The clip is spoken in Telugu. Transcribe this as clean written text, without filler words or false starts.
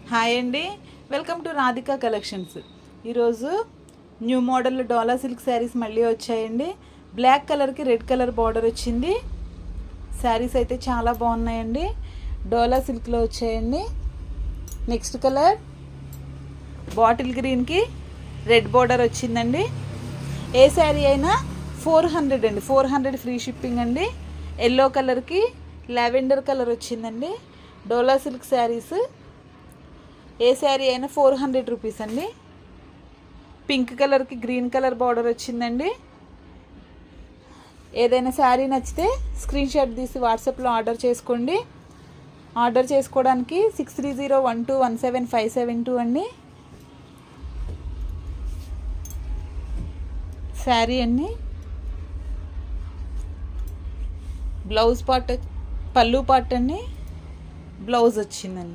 హాయ్ అండి, వెల్కమ్ టు రాధికా కలెక్షన్స్. ఈరోజు న్యూ మోడల్ డోలా సిల్క్ శారీస్ మళ్ళీ వచ్చాయండి. బ్లాక్ కలర్కి రెడ్ కలర్ బార్డర్ వచ్చింది. శారీస్ అయితే చాలా బాగున్నాయండి. డోలా సిల్క్లో వచ్చాయండి. నెక్స్ట్ కలర్ బాటిల్ గ్రీన్కి రెడ్ బార్డర్ వచ్చిందండి. ఏ శారీ అయినా 400 అండి, 400 ఫ్రీ షిప్పింగ్ అండి. ఎల్లో కలర్కి లావెండర్ కలర్ వచ్చిందండి. డోలా సిల్క్ శారీస్ ఏ శారీ అయినా 400 రూపీస్ అండి. పింక్ కలర్కి గ్రీన్ కలర్ బార్డర్ వచ్చిందండి. ఏదైనా శారీ నచ్చితే స్క్రీన్ షాట్ తీసి వాట్సాప్లో ఆర్డర్ చేసుకోండి. ఆర్డర్ చేసుకోవడానికి 6301217572 అండి. శారీ అండి. బ్లౌజ్ పార్ట్, పళ్ళు పార్ట్ అండి. బ్లౌజ్ వచ్చిందండి.